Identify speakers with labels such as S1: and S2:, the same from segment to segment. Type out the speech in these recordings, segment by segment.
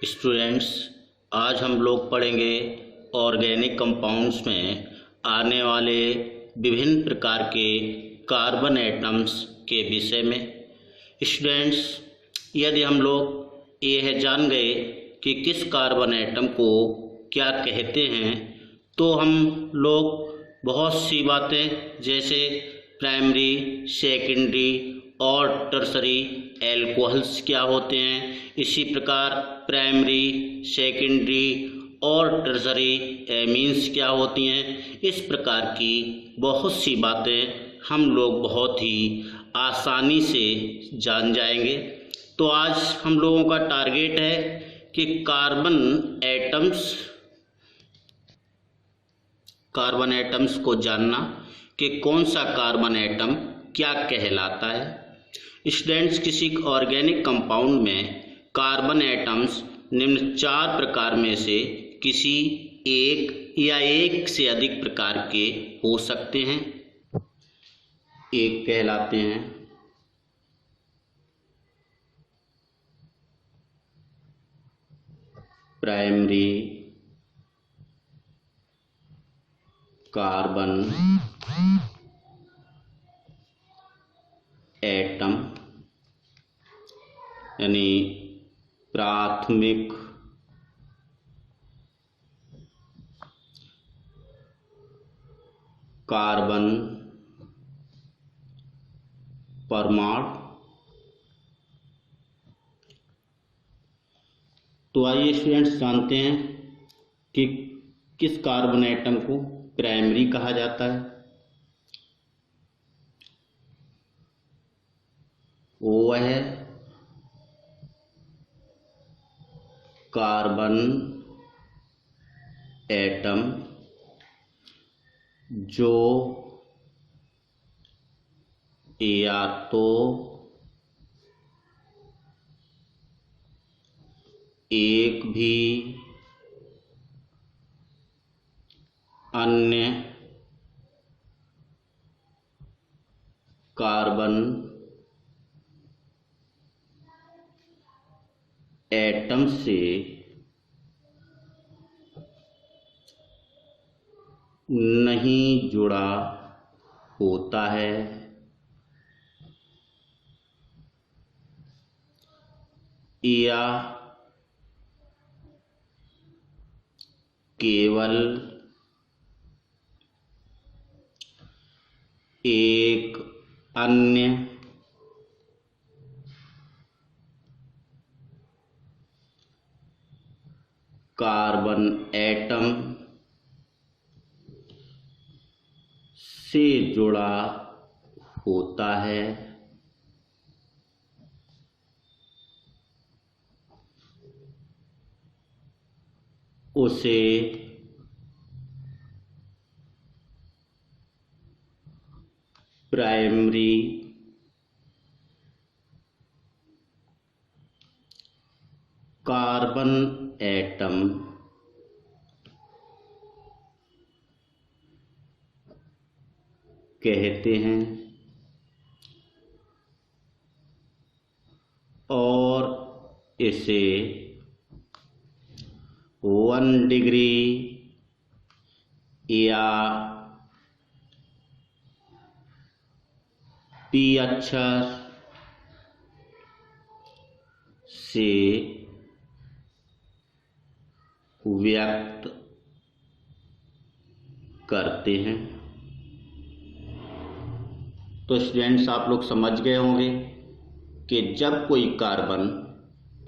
S1: Students, आज हम लोग पढ़ेंगे ऑर्गेनिक कंपाउंड्स में आने वाले विभिन्न प्रकार के कार्बन एटम्स के विषय में। स्टूडेंट्स, यदि हम लोग यह जान गए कि किस कार्बन एटम को क्या कहते हैं तो हम लोग बहुत सी बातें जैसे प्राइमरी, सेकेंडरी और टर्सरी एल्कोहल्स क्या होते हैं, इसी प्रकार प्राइमरी, सेकेंडरी और टर्सरी एमीन्स क्या होती हैं, इस प्रकार की बहुत सी बातें हम लोग बहुत ही आसानी से जान जाएंगे। तो आज हम लोगों का टारगेट है कि कार्बन एटम्स को जानना कि कौन सा कार्बन एटम क्या कहलाता है। स्टूडेंट्स, किसी ऑर्गेनिक कंपाउंड में कार्बन एटम्स निम्न 4 प्रकार में से किसी एक या एक से अधिक प्रकार के हो सकते हैं। एक कहलाते हैं प्राइमरी कार्बन एटम, यानी प्राथमिक कार्बन परमाणु। तो आइए स्टूडेंट्स जानते हैं कि किस कार्बन एटम को प्राइमरी कहा जाता है। वो है कार्बन एटम जो या तो एक भी अन्य कार्बन एटम से नहीं जुड़ा होता है या केवल एक अन्य कार्बन एटम से जुड़ा होता है। उसे प्राइमरी कार्बन एटम कहते हैं और इसे 1 डिग्री या P अक्षर से व्यक्त करते हैं। तो स्टूडेंट्स, आप लोग समझ गए होंगे कि जब कोई कार्बन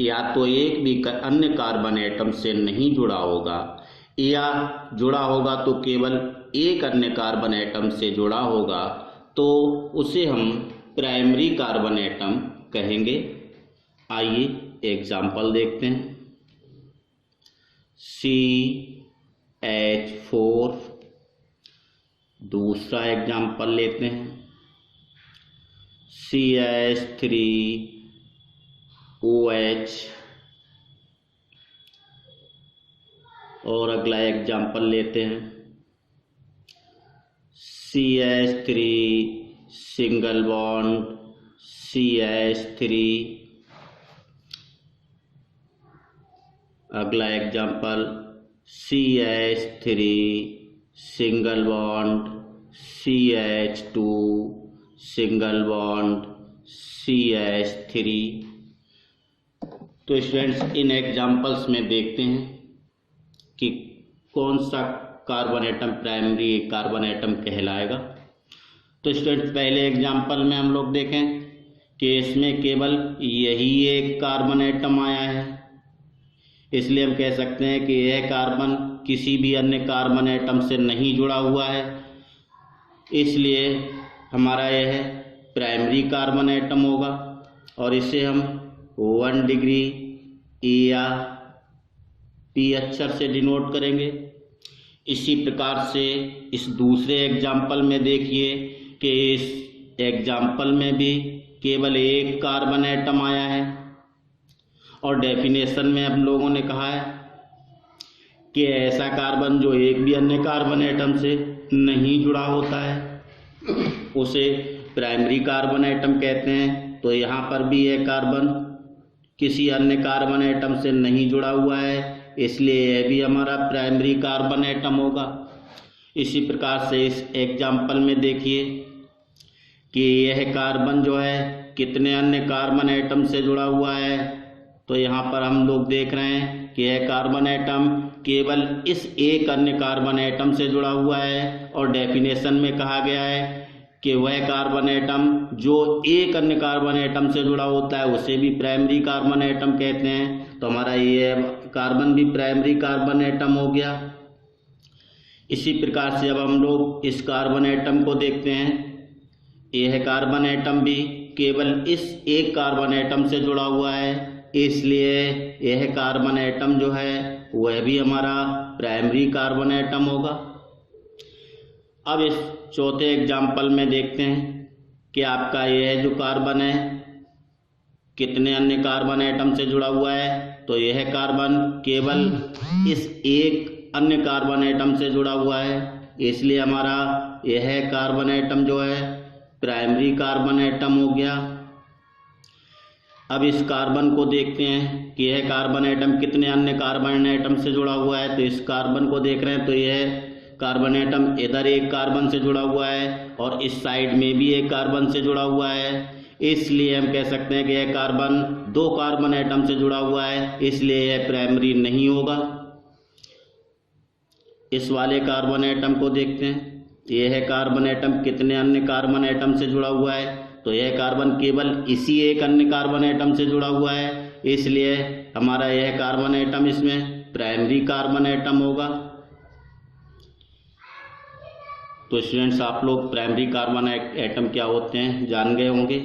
S1: या तो एक भी अन्य कार्बन एटम से नहीं जुड़ा होगा या जुड़ा होगा तो केवल एक अन्य कार्बन एटम से जुड़ा होगा तो उसे हम प्राइमरी कार्बन एटम कहेंगे। आइए एग्जाम्पल देखते हैं। CH4, दूसरा एग्जाम्पल लेते हैं CH3OH, और अगला एग्जाम्पल लेते हैं CH3 सिंगल बॉन्ड CH3 अगला example CH3 single bond CH2 single bond CH3। तो स्टूडेंट्स इन एग्जाम्पल्स में देखते हैं कि कौन सा carbon atom primary carbon atom कहलाएगा। तो स्टूडेंट्स पहले एग्जाम्पल में हम लोग देखें कि इसमें केवल यही एक कार्बन एटम आया है, इसलिए हम कह सकते हैं कि यह कार्बन किसी भी अन्य कार्बन एटम से नहीं जुड़ा हुआ है, इसलिए हमारा यह प्राइमरी कार्बन एटम होगा और इसे हम 1 डिग्री ए या पी अक्षर से डिनोट करेंगे। इसी प्रकार से इस दूसरे एग्जाम्पल में देखिए कि इस एग्जाम्पल में भी केवल एक कार्बन एटम आया है और डेफिनेशन में हम लोगों ने कहा है कि ऐसा कार्बन जो एक भी अन्य कार्बन एटम से नहीं जुड़ा होता है उसे प्राइमरी कार्बन एटम कहते हैं। तो यहाँ पर भी यह कार्बन किसी अन्य कार्बन एटम से नहीं जुड़ा हुआ है, इसलिए यह भी हमारा प्राइमरी कार्बन एटम होगा। इसी प्रकार से इस एग्जाम्पल में देखिए कि यह कार्बन जो है कितने अन्य कार्बन एटम से जुड़ा हुआ है। तो यहाँ पर हम लोग देख रहे हैं कि यह कार्बन एटम केवल इस एक अन्य कार्बन एटम से जुड़ा हुआ है और डेफिनेशन में कहा गया है कि वह कार्बन एटम जो एक अन्य कार्बन एटम से जुड़ा होता है उसे भी प्राइमरी कार्बन एटम कहते हैं। तो हमारा ये कार्बन भी प्राइमरी कार्बन एटम हो गया। इसी प्रकार से अब हम लोग इस कार्बन एटम को देखते हैं, यह कार्बन एटम भी केवल इस एक कार्बन एटम से जुड़ा हुआ है, इसलिए यह कार्बन एटम जो है वह भी हमारा प्राइमरी कार्बन एटम होगा। अब इस चौथे एग्जाम्पल में देखते हैं कि आपका यह जो कार्बन है कितने अन्य कार्बन एटम से जुड़ा हुआ है। तो यह कार्बन केवल इस एक अन्य कार्बन एटम से जुड़ा हुआ है, इसलिए हमारा यह कार्बन एटम जो है प्राइमरी कार्बन एटम हो गया। अब इस कार्बन को देखते हैं कि यह कार्बन एटम कितने अन्य कार्बन एटम से जुड़ा हुआ है। तो इस कार्बन को देख रहे हैं तो यह कार्बन एटम इधर एक कार्बन से जुड़ा हुआ है और इस साइड में भी एक कार्बन से जुड़ा हुआ है, इसलिए हम कह सकते हैं कि यह कार्बन दो कार्बन एटम से जुड़ा हुआ है, इसलिए यह प्राइमरी नहीं होगा। इस वाले कार्बन एटम को देखते हैं, यह कार्बन एटम कितने अन्य कार्बन एटम से जुड़ा हुआ है। तो यह कार्बन केवल इसी एक अन्य कार्बन एटम से जुड़ा हुआ है, इसलिए हमारा यह कार्बन एटम इसमें प्राइमरी कार्बन एटम होगा। तो स्टूडेंट्स आप लोग प्राइमरी कार्बन एटम क्या होते हैं जान गए होंगे।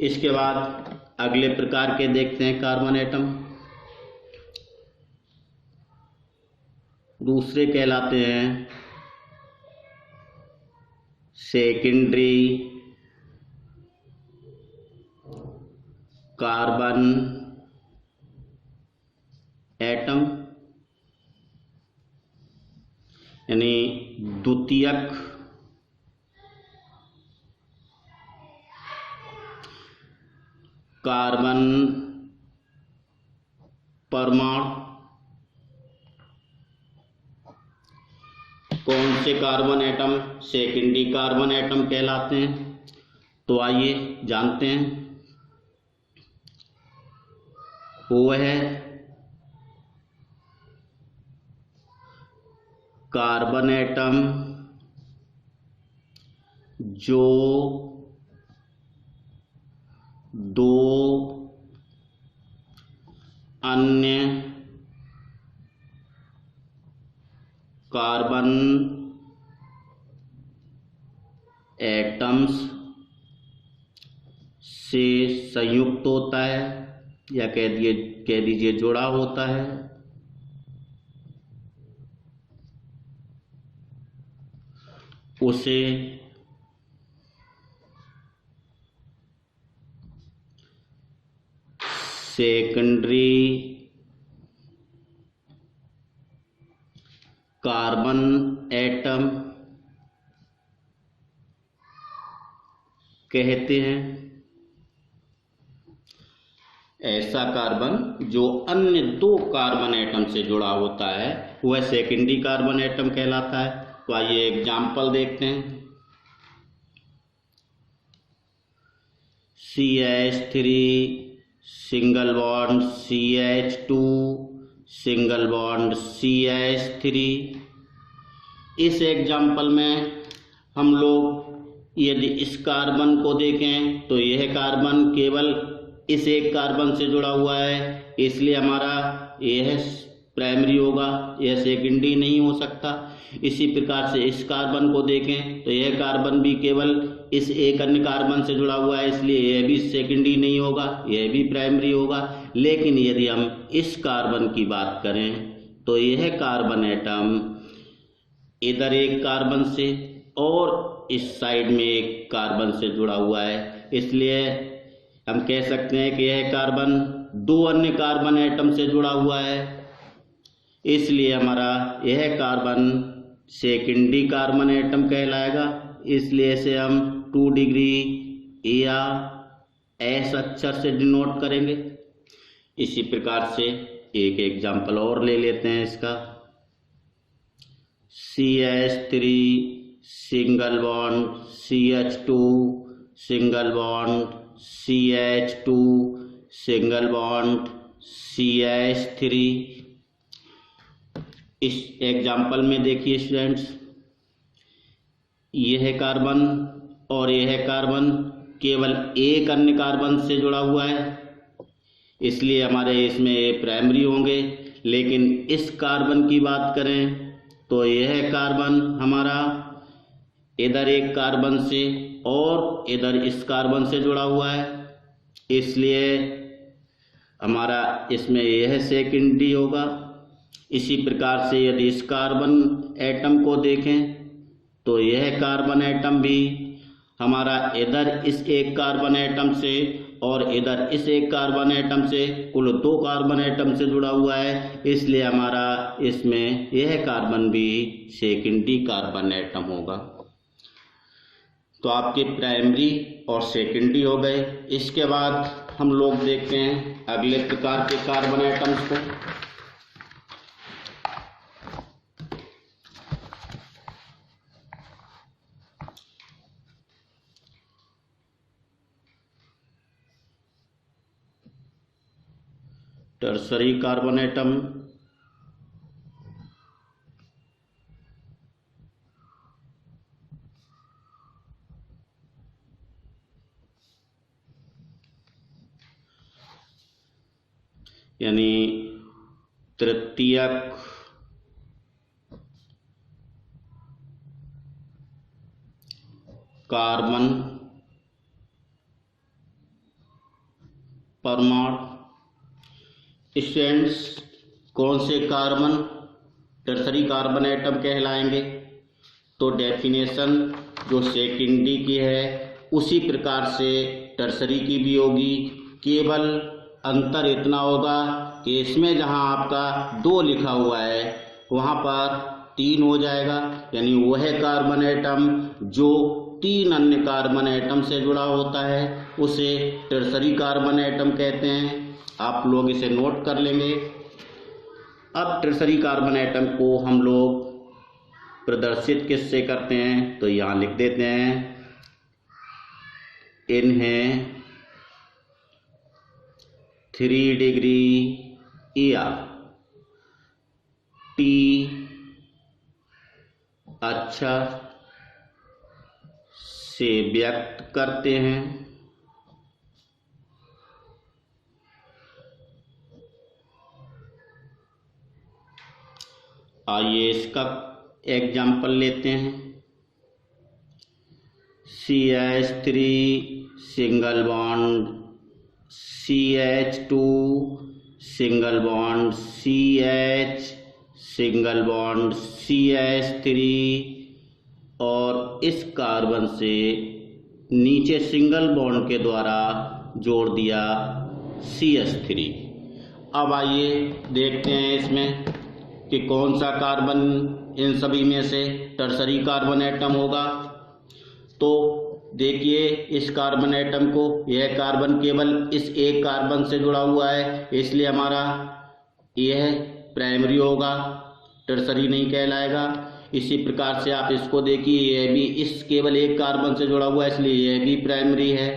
S1: इसके बाद अगले प्रकार के देखते हैं कार्बन एटम। दूसरे कहलाते हैं सेकेंडरी कार्बन एटम, यानी द्वितीयक कार्बन परमाणु। कौन से carbon atom secondary carbon atom कहलाते हैं, तो आइए जानते हैं। वो है कार्बन एटम जो दो अन्य कार्बन एटम्स से संयुक्त होता है या कह दीजिए जुड़ा होता है, उसे सेकेंडरी कार्बन एटम कहते हैं। ऐसा कार्बन जो अन्य दो कार्बन एटम से जुड़ा होता है वह सेकेंडरी कार्बन एटम कहलाता है। तो आइए एग्जाम्पल देखते हैं। CH3 single bond CH2 single bond CH3। इस एग्जाम्पल में हम लोग यदि इस कार्बन को देखें तो यह कार्बन केवल इस एक कार्बन से जुड़ा हुआ है, इसलिए हमारा यह प्राइमरी होगा, यह सेकेंडरी नहीं हो सकता। इसी प्रकार से इस कार्बन को देखें तो यह कार्बन भी केवल इस एक अन्य कार्बन से जुड़ा हुआ है, इसलिए यह भी सेकेंडरी नहीं होगा, यह भी प्राइमरी होगा। लेकिन यदि हम इस कार्बन की बात करें तो यह कार्बन एटम इधर एक कार्बन से और इस साइड में एक कार्बन से जुड़ा हुआ है, इसलिए हम कह सकते हैं कि यह कार्बन दो अन्य कार्बन एटम से जुड़ा हुआ है, इसलिए हमारा यह कार्बन सेकेंडरी कार्बन एटम कहलाएगा। इसलिए इसे हम 2 डिग्री या एस अक्षर से डिनोट करेंगे। इसी प्रकार से एक एग्जाम्पल और ले लेते हैं इसका। CH3 single bond CH2 single bond CH2 single bond CH3। इस एग्जाम्पल में देखिए स्टूडेंट्स, यह कार्बन और यह कार्बन केवल एक अन्य कार्बन से जुड़ा हुआ है, इसलिए हमारे इसमें प्राइमरी होंगे। लेकिन इस कार्बन की बात करें तो यह कार्बन हमारा इधर एक कार्बन से और इधर इस कार्बन से जुड़ा हुआ है, इसलिए हमारा इसमें यह सेकेंडरी होगा। इसी प्रकार से यदि इस कार्बन एटम को देखें तो यह कार्बन एटम भी हमारा इधर इस एक कार्बन एटम से और इधर इस एक कार्बन एटम से कुल दो कार्बन एटम से जुड़ा हुआ है, इसलिए हमारा इसमें यह कार्बन भी सेकेंडरी कार्बन एटम होगा। तो आपके प्राइमरी और सेकेंडरी हो गए। इसके बाद हम लोग देखते हैं अगले प्रकार के कार्बन एटम्स को। टर्सरी कार्बन एटम, यानी तृतीयक कार्बन परमाणु। स्टूडेंट्स, कौन से कार्बन टर्सरी कार्बन एटम कहलाएंगे? तो डेफिनेशन जो सेकेंडरी की है उसी प्रकार से टर्सरी की भी होगी, केवल अंतर इतना होगा कि इसमें जहां आपका 2 लिखा हुआ है वहां पर 3 हो जाएगा, यानी वह कार्बन एटम जो 3 अन्य कार्बन एटम से जुड़ा होता है उसे टर्सरी कार्बन एटम कहते हैं। आप लोग इसे नोट कर लेंगे। अब टर्सरी कार्बन एटम को हम लोग प्रदर्शित किससे करते हैं तो यहाँ लिख देते हैं, इन्हें 3 डिग्री या T अक्षर से व्यक्त करते हैं। आइए इसका एग्जाम्पल लेते हैं। CH3 single bond CH2 single bond CH single bond CH3 और इस कार्बन से नीचे सिंगल बॉन्ड के द्वारा जोड़ दिया CH3। अब आइए देखते हैं इसमें कि कौन सा कार्बन इन सभी में से टर्सरी कार्बन एटम होगा। तो देखिए इस कार्बन एटम को, यह कार्बन केवल इस एक कार्बन से जुड़ा हुआ है, इसलिए हमारा यह प्राइमरी होगा, टर्सरी नहीं कहलाएगा। इसी प्रकार से आप इसको देखिए, यह भी इस केवल एक कार्बन से जुड़ा हुआ है, इसलिए यह भी प्राइमरी है।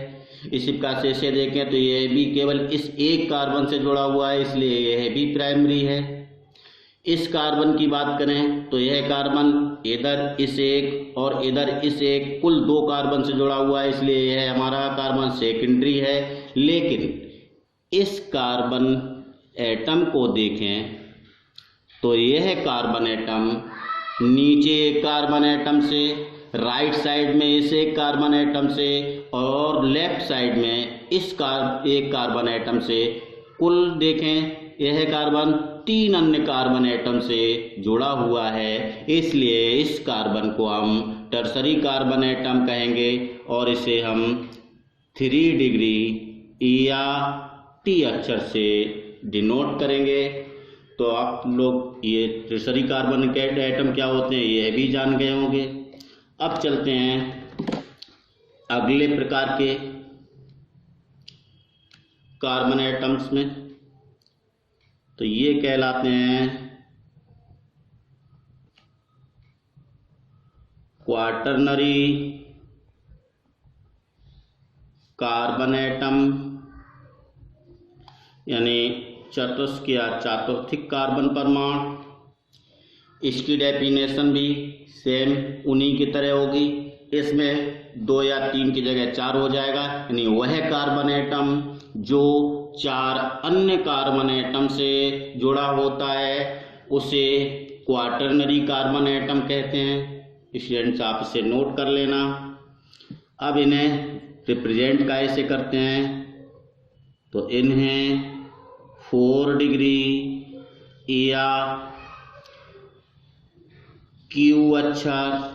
S1: इसी प्रकार से इसे देखें तो यह भी केवल इस एक कार्बन से जुड़ा हुआ है, इसलिए यह भी प्राइमरी है। इस कार्बन की बात करें तो यह कार्बन इधर इस एक और इधर इस एक, कुल 2 कार्बन से जुड़ा हुआ है, इसलिए यह हमारा कार्बन सेकेंडरी है। लेकिन इस कार्बन एटम को देखें तो यह कार्बन एटम नीचे एक कार्बन एटम से, राइट साइड में इस एक कार्बन एटम से और लेफ्ट साइड में इस एक कार्बन एटम से, कुल देखें यह कार्बन 3 अन्य कार्बन एटम से जुड़ा हुआ है, इसलिए इस कार्बन को हम टर्सरी कार्बन एटम कहेंगे और इसे हम 3 डिग्री या T अक्षर से डिनोट करेंगे। तो आप लोग ये टर्सरी कार्बन के एटम क्या होते हैं यह भी जान गए होंगे। अब चलते हैं अगले प्रकार के कार्बन एटम्स में। तो ये कहलाते हैं क्वाटरनरी कार्बन एटम, यानी चतुष्क या चातुर्थिक कार्बन परमाणु। इसकी डेफिनेशन भी सेम उन्हीं की तरह होगी, इसमें 2 या 3 की जगह 4 हो जाएगा, यानी वह कार्बन एटम जो 4 अन्य कार्बन एटम से जुड़ा होता है उसे क्वाटरनरी कार्बन एटम कहते हैं। स्टूडेंट्स आप इसे नोट कर लेना। अब इन्हें रिप्रेजेंट कैसे करते हैं, तो इन्हें 4 डिग्री या Q अक्षर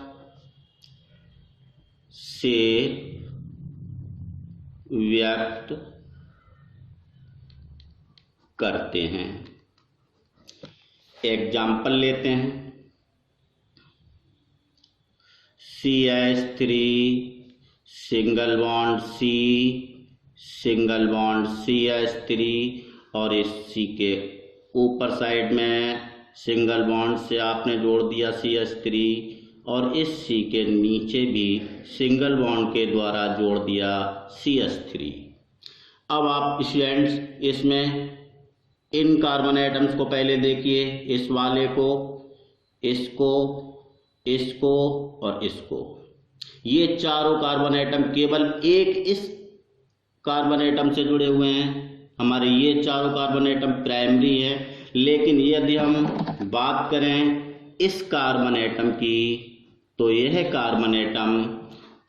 S1: से व्यक्त करते हैं। एग्जाम्पल लेते हैं, CH3 single bond C, single bond CH3 और इस C के ऊपर साइड में सिंगल बॉन्ड से आपने जोड़ दिया CH3 और इस C के नीचे भी सिंगल बॉन्ड के द्वारा जोड़ दिया CH3। अब आप स्टूडेंट्स इसमें इन कार्बन एटम्स को पहले देखिए, इस वाले को, इसको, इसको और इसको। ये चारों कार्बन एटम केवल एक इस कार्बन एटम से जुड़े हुए हैं। हमारे ये चारों कार्बन एटम प्राइमरी हैं, लेकिन यदि हम बात करें इस कार्बन एटम की तो यह कार्बन एटम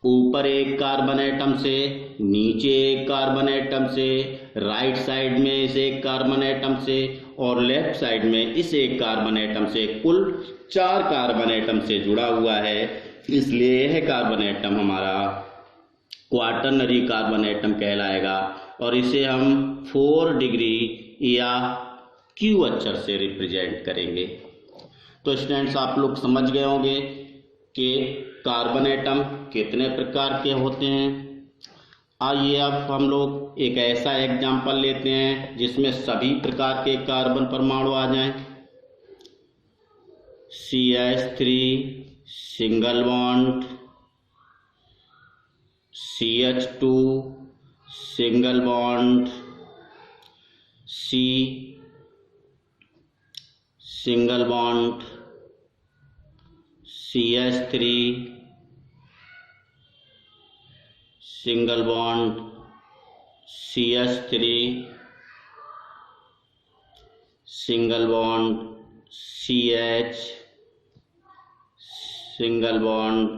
S1: ऊपर एक कार्बन एटम से, नीचे एक कार्बन एटम से, राइट साइड में इस एक कार्बन एटम से और लेफ्ट साइड में इस एक कार्बन एटम से, कुल 4 कार्बन एटम से जुड़ा हुआ है, इसलिए यह कार्बन एटम हमारा क्वाटरनरी कार्बन एटम कहलाएगा और इसे हम 4 डिग्री या Q अक्षर से रिप्रेजेंट करेंगे। तो स्टूडेंट्स आप लोग समझ गए होंगे कि कार्बन एटम कितने प्रकार के होते हैं। आइए अब हम लोग एक ऐसा एग्जाम्पल लेते हैं जिसमें सभी प्रकार के कार्बन परमाणु आ जाएं। CH3 single bond, CH2 single bond, C single bond, CH3 single bond, CH3 single bond, CH single bond,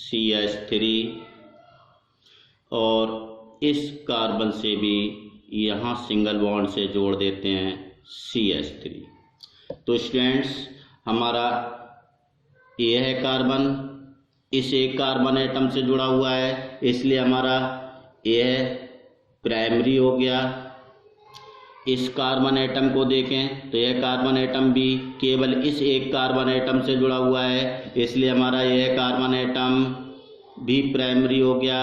S1: CH3 और इस कार्बन से भी यहाँ सिंगल बॉन्ड से जोड़ देते हैं CH3। तो स्टूडेंट्स हमारा यह कार्बन इस एक कार्बन एटम से जुड़ा हुआ है, इसलिए हमारा यह प्राइमरी हो गया। इस कार्बन एटम को देखें तो यह कार्बन एटम भी केवल इस एक कार्बन एटम से जुड़ा हुआ है, इसलिए हमारा यह कार्बन एटम भी प्राइमरी हो गया।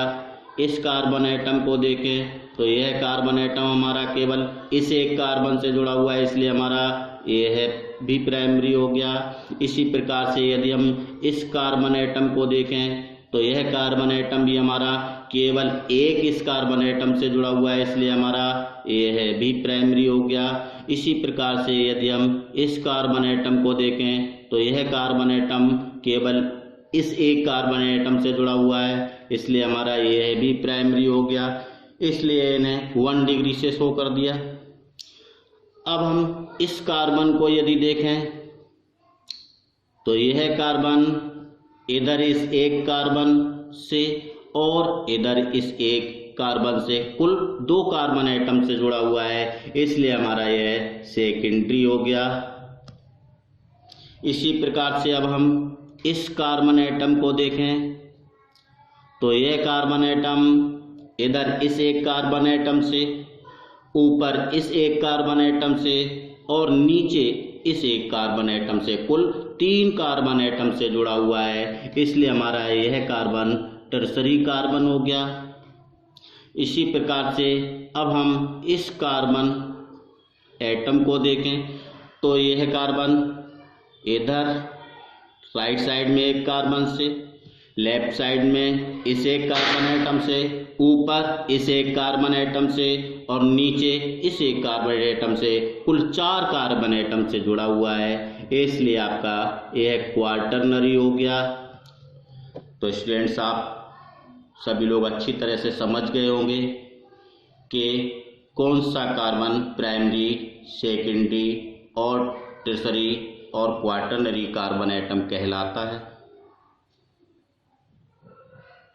S1: इस कार्बन एटम को देखें तो यह कार्बन एटम हमारा केवल इस एक कार्बन से जुड़ा हुआ है, इसलिए हमारा यह है भी प्राइमरी हो गया। इसी प्रकार से यदि हम इस कार्बन एटम को देखें तो यह कार्बन एटम भी हमारा केवल एक इस कार्बन एटम से जुड़ा हुआ है, इसलिए हमारा यह है भी प्राइमरी हो गया। इसी प्रकार से यदि हम इस कार्बन एटम को देखें तो यह कार्बन एटम केवल इस एक कार्बन एटम से जुड़ा हुआ है, इसलिए हमारा यह भी प्राइमरी हो गया। इसलिए इन्हें 1 डिग्री से शो कर दिया। अब हम इस कार्बन को यदि देखें तो यह कार्बन इधर इस एक कार्बन से और इधर इस एक कार्बन से कुल 2 कार्बन एटम से जुड़ा हुआ है, इसलिए हमारा यह सेकेंडरी हो गया। इसी प्रकार से अब हम इस कार्बन एटम को देखें तो यह कार्बन एटम इधर इस एक कार्बन एटम से, ऊपर इस एक कार्बन एटम से और नीचे इस एक कार्बन एटम से कुल 3 कार्बन एटम से जुड़ा हुआ है, इसलिए हमारा यह कार्बन टर्सरी कार्बन हो गया। इसी प्रकार से अब हम इस कार्बन एटम को देखें तो यह कार्बन इधर राइट साइड में एक कार्बन से, लेफ्ट साइड में इस एक कार्बन एटम से, ऊपर इस एक कार्बन एटम से और नीचे इस एक कार्बन एटम से कुल 4 कार्बन एटम से जुड़ा हुआ है, इसलिए आपका यह क्वार्टरनरी हो गया। तो स्टूडेंट्स, आप सभी लोग अच्छी तरह से समझ गए होंगे कि कौन सा कार्बन प्राइमरी, सेकेंडरी और टर्सरी और क्वार्टरनरी कार्बन एटम कहलाता है।